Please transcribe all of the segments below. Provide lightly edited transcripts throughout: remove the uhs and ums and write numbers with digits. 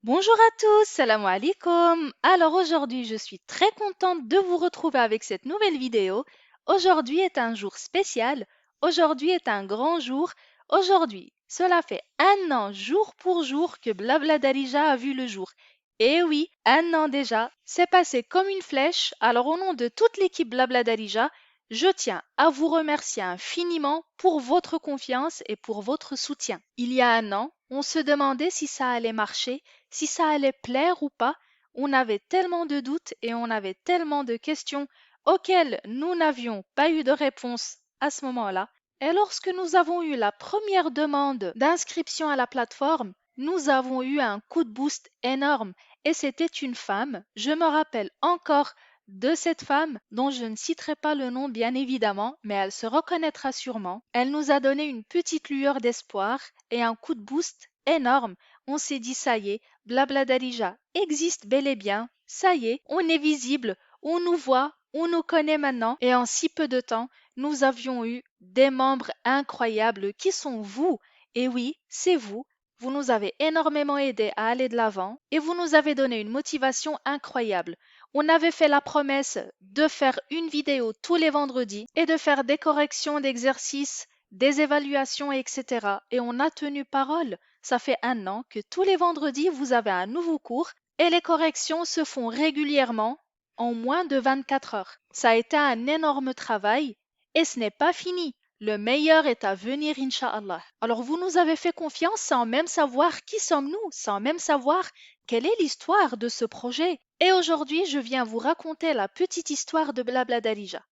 Bonjour à tous, salam alaikum. Alors aujourd'hui, je suis très contente de vous retrouver avec cette nouvelle vidéo. Aujourd'hui est un jour spécial. Aujourd'hui est un grand jour. Aujourd'hui, cela fait un an jour pour jour que Blabla Darija a vu le jour. Et oui, un an déjà, c'est passé comme une flèche. Alors au nom de toute l'équipe Blabla Darija, je tiens à vous remercier infiniment pour votre confiance et pour votre soutien. Il y a un an, on se demandait si ça allait marcher, si ça allait plaire ou pas. On avait tellement de doutes et on avait tellement de questions auxquelles nous n'avions pas eu de réponse à ce moment-là. Et lorsque nous avons eu la première demande d'inscription à la plateforme, nous avons eu un coup de boost énorme. Et c'était une femme, je me rappelle encore de cette femme dont je ne citerai pas le nom bien évidemment, mais elle se reconnaîtra sûrement. Elle nous a donné une petite lueur d'espoir et un coup de boost énorme. On s'est dit ça y est, Blabla Darija existe bel et bien. Ça y est, on est visible, on nous voit, on nous connaît maintenant. Et en si peu de temps, nous avions eu des membres incroyables qui sont vous. Et oui, c'est vous. Vous nous avez énormément aidés à aller de l'avant et vous nous avez donné une motivation incroyable. On avait fait la promesse de faire une vidéo tous les vendredis et de faire des corrections d'exercices, des évaluations, etc. Et on a tenu parole. Ça fait un an que tous les vendredis, vous avez un nouveau cours et les corrections se font régulièrement en moins de 24 heures. Ça a été un énorme travail et ce n'est pas fini. Le meilleur est à venir, Inch'Allah. Alors vous nous avez fait confiance sans même savoir qui sommes-nous, sans même savoir quelle est l'histoire de ce projet. Et aujourd'hui, je viens vous raconter la petite histoire de Blabla Darija.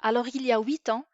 Alors il y a 8 ans,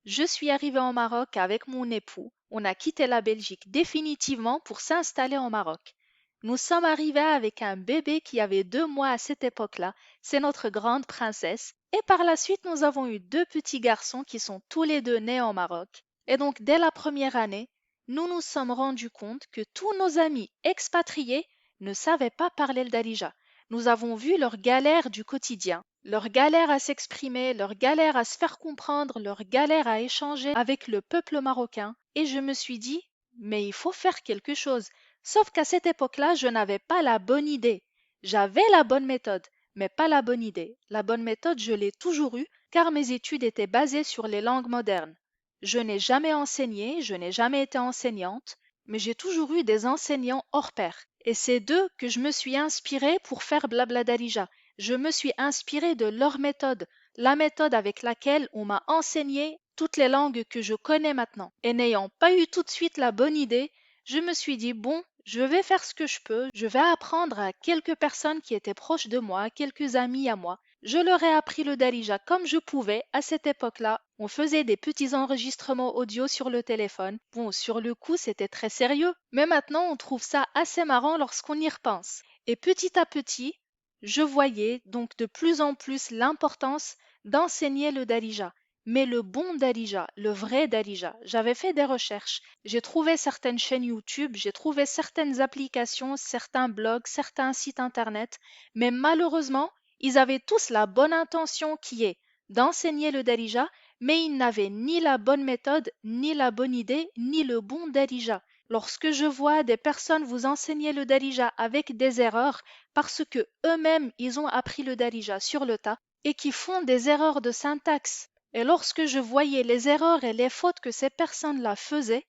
je suis arrivée au Maroc avec mon époux. On a quitté la Belgique définitivement pour s'installer au Maroc. Nous sommes arrivés avec un bébé qui avait 2 mois à cette époque-là. C'est notre grande princesse. Et par la suite, nous avons eu 2 petits garçons qui sont tous les deux nés au Maroc. Et donc, dès la première année, nous nous sommes rendus compte que tous nos amis expatriés ne savaient pas parler le darija. Nous avons vu leurs galères du quotidien, leur galère à s'exprimer, leur galère à se faire comprendre, leur galère à échanger avec le peuple marocain. Et je me suis dit, mais il faut faire quelque chose. Sauf qu'à cette époque-là, je n'avais pas la bonne idée. J'avais la bonne méthode, mais pas la bonne idée. La bonne méthode, je l'ai toujours eue, car mes études étaient basées sur les langues modernes. Je n'ai jamais enseigné, je n'ai jamais été enseignante, mais j'ai toujours eu des enseignants hors pair. Et c'est d'eux que je me suis inspirée pour faire Blabla Darija. Je me suis inspirée de leur méthode, la méthode avec laquelle on m'a enseigné toutes les langues que je connais maintenant. Et n'ayant pas eu tout de suite la bonne idée, je me suis dit, bon, je vais faire ce que je peux, je vais apprendre à quelques personnes qui étaient proches de moi, quelques amis à moi. Je leur ai appris le Darija comme je pouvais à cette époque-là. On faisait des petits enregistrements audio sur le téléphone. Bon, sur le coup, c'était très sérieux, mais maintenant on trouve ça assez marrant lorsqu'on y repense. Et petit à petit, je voyais donc de plus en plus l'importance d'enseigner le Darija. Mais le bon Darija, le vrai Darija, j'avais fait des recherches. J'ai trouvé certaines chaînes YouTube, j'ai trouvé certaines applications, certains blogs, certains sites internet, mais malheureusement, ils avaient tous la bonne intention qui est d'enseigner le Darija, mais ils n'avaient ni la bonne méthode, ni la bonne idée, ni le bon Darija. Lorsque je vois des personnes vous enseigner le Darija avec des erreurs, parce que eux-mêmes ils ont appris le Darija sur le tas, et qui font des erreurs de syntaxe, et lorsque je voyais les erreurs et les fautes que ces personnes-là faisaient,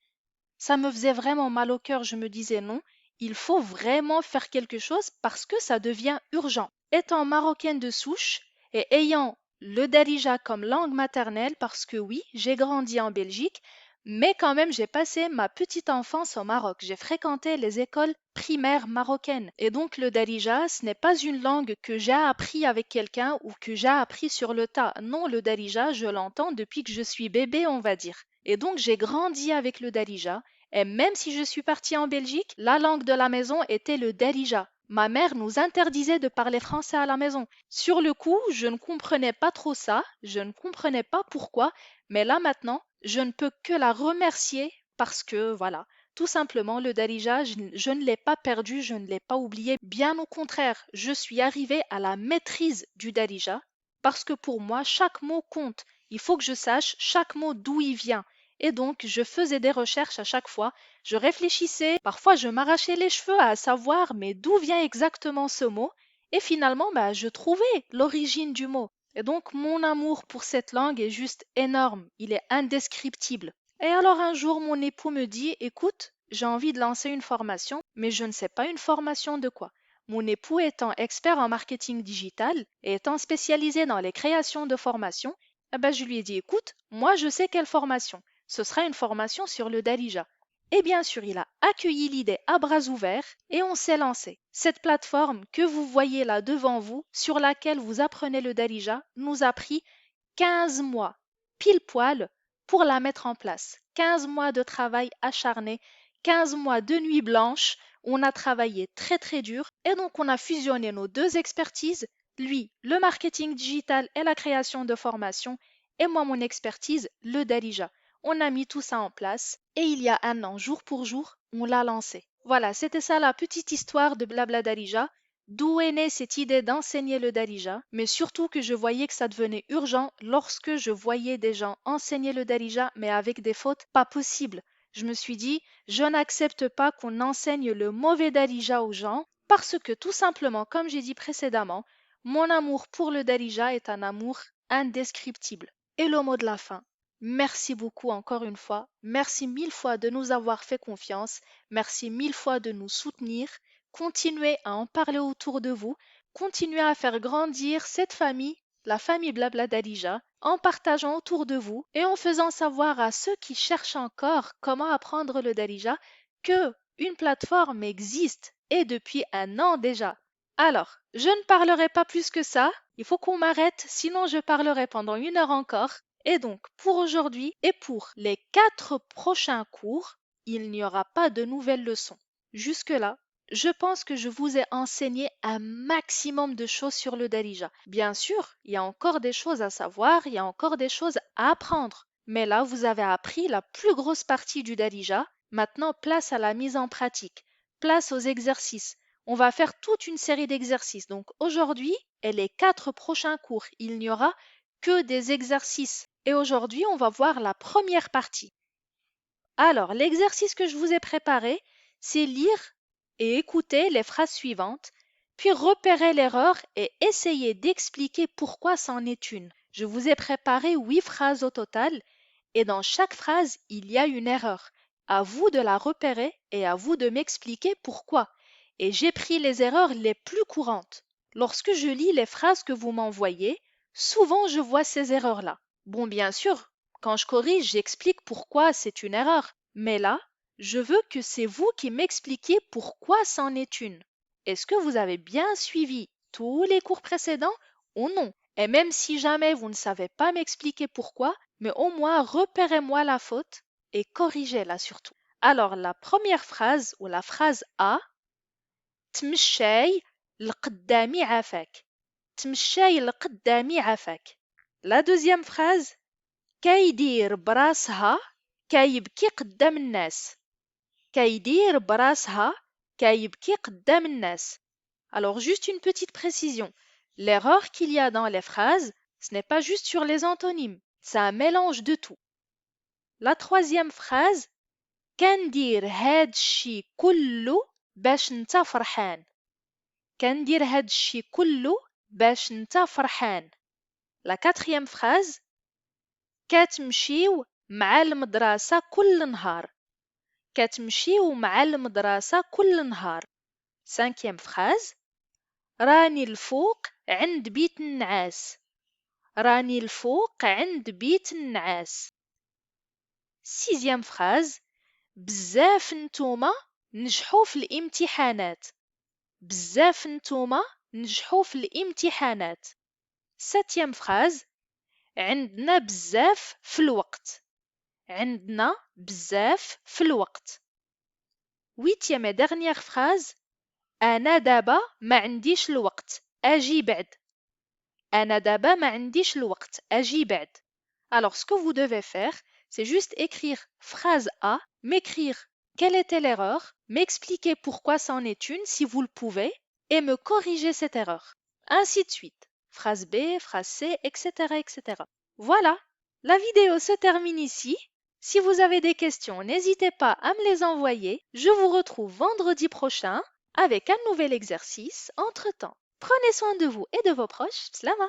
ça me faisait vraiment mal au cœur. Je me disais non, il faut vraiment faire quelque chose parce que ça devient urgent. Étant marocaine de souche et ayant le darija comme langue maternelle, parce que oui, j'ai grandi en Belgique, mais quand même j'ai passé ma petite enfance au Maroc. J'ai fréquenté les écoles primaires marocaines. Et donc le darija, ce n'est pas une langue que j'ai appris avec quelqu'un ou que j'ai appris sur le tas. Non, le darija, je l'entends depuis que je suis bébé, on va dire. Et donc j'ai grandi avec le darija. Et même si je suis partie en Belgique, la langue de la maison était le darija. Ma mère nous interdisait de parler français à la maison. Sur le coup, je ne comprenais pas trop ça, je ne comprenais pas pourquoi, mais là maintenant, je ne peux que la remercier parce que, voilà, tout simplement, le darija, je ne l'ai pas perdu, je ne l'ai pas oublié. Bien au contraire, je suis arrivée à la maîtrise du darija parce que pour moi, chaque mot compte. Il faut que je sache chaque mot d'où il vient. Et donc, je faisais des recherches à chaque fois. Je réfléchissais, parfois je m'arrachais les cheveux à savoir mais d'où vient exactement ce mot. Et finalement, je trouvais l'origine du mot. Et donc, mon amour pour cette langue est juste énorme. Il est indescriptible. Et alors un jour, mon époux me dit, écoute, j'ai envie de lancer une formation, mais je ne sais pas une formation de quoi. Mon époux étant expert en marketing digital et étant spécialisé dans les créations de formations, je lui ai dit, écoute, moi je sais quelle formation. Ce sera une formation sur le Darija. Et bien sûr, il a accueilli l'idée à bras ouverts et on s'est lancé. Cette plateforme que vous voyez là devant vous, sur laquelle vous apprenez le Darija, nous a pris 15 mois, pile poil, pour la mettre en place. 15 mois de travail acharné, 15 mois de nuit blanche. On a travaillé très très dur et donc on a fusionné nos deux expertises, lui le marketing digital et la création de formations et moi mon expertise le Darija. On a mis tout ça en place et il y a un an, jour pour jour, on l'a lancé. Voilà, c'était ça la petite histoire de Blabla Darija. D'où est née cette idée d'enseigner le Darija, mais surtout que je voyais que ça devenait urgent lorsque je voyais des gens enseigner le Darija, mais avec des fautes pas possibles. Je me suis dit, je n'accepte pas qu'on enseigne le mauvais Darija aux gens, parce que tout simplement, comme j'ai dit précédemment, mon amour pour le Darija est un amour indescriptible. Et le mot de la fin. Merci beaucoup encore une fois. Merci mille fois de nous avoir fait confiance. Merci mille fois de nous soutenir. Continuez à en parler autour de vous. Continuez à faire grandir cette famille, la famille Blabla Darija, en partageant autour de vous et en faisant savoir à ceux qui cherchent encore comment apprendre le Darija que une plateforme existe et depuis un an déjà. Alors, je ne parlerai pas plus que ça. Il faut qu'on m'arrête, sinon je parlerai pendant 1 heure encore. Et donc, pour aujourd'hui et pour les 4 prochains cours, il n'y aura pas de nouvelles leçons. Jusque-là, je pense que je vous ai enseigné un maximum de choses sur le Darija. Bien sûr, il y a encore des choses à savoir, il y a encore des choses à apprendre. Mais là, vous avez appris la plus grosse partie du Darija. Maintenant, place à la mise en pratique. Place aux exercices. On va faire toute une série d'exercices. Donc aujourd'hui et les 4 prochains cours, il n'y aura que des exercices. Et aujourd'hui, on va voir la première partie. Alors, l'exercice que je vous ai préparé, c'est lire et écouter les phrases suivantes, puis repérer l'erreur et essayer d'expliquer pourquoi c'en est une. Je vous ai préparé 8 phrases au total et dans chaque phrase, il y a une erreur. À vous de la repérer et à vous de m'expliquer pourquoi. Et j'ai pris les erreurs les plus courantes. Lorsque je lis les phrases que vous m'envoyez, souvent je vois ces erreurs-là. Bon, bien sûr, quand je corrige, j'explique pourquoi c'est une erreur. Mais là, je veux que c'est vous qui m'expliquiez pourquoi c'en est une. Est-ce que vous avez bien suivi tous les cours précédents ou non? Et même si jamais vous ne savez pas m'expliquer pourquoi, mais au moins repérez-moi la faute et corrigez-la surtout. Alors, la première phrase ou la phrase A, تمشاي لقدامي عافاك. تمشاي لقدامي عافاك. La deuxième phrase, كيدير براسها كيبكي قدام الناس. كيدير براسها كيبكي قدام الناس. Alors, juste une petite précision. L'erreur qu'il y a dans les phrases, ce n'est pas juste sur les antonymes, c'est un mélange de tout. La troisième phrase, كندير هاد الشي كله باش نتا فرحان. كندير هاد الشي كله باش نتا فرحان. La quatrième phrase, كتمشيو مع المدرسة كل نهار. كتمشيو مع المدرسة كل نهار. Cinquième phrase, راني الفوق عند بيت النعاس. راني الفوق عند بيت النعاس. Sixième phrase, بزاف نتوما نجحوا في الامتحانات. بزاف نتوما نجحوا في الامتحانات. Septième phrase, عندنا بزاف في الوقت. عندنا بزاف في الوقت. Huitième et dernière phrase, أنا دابا ما عنديش الوقت أجي بعد. أنا دابا ما عنديش الوقت أجي بعد. Alors ce que vous devez faire, c'est juste écrire phrase A, m'écrire quelle était l'erreur, m'expliquer pourquoi c'en est une si vous le pouvez et me corriger cette erreur. Ainsi de suite. Phrase B, phrase C, etc., etc. Voilà, la vidéo se termine ici. Si vous avez des questions, n'hésitez pas à me les envoyer. Je vous retrouve vendredi prochain avec un nouvel exercice. Entre-temps, prenez soin de vous et de vos proches. Slama!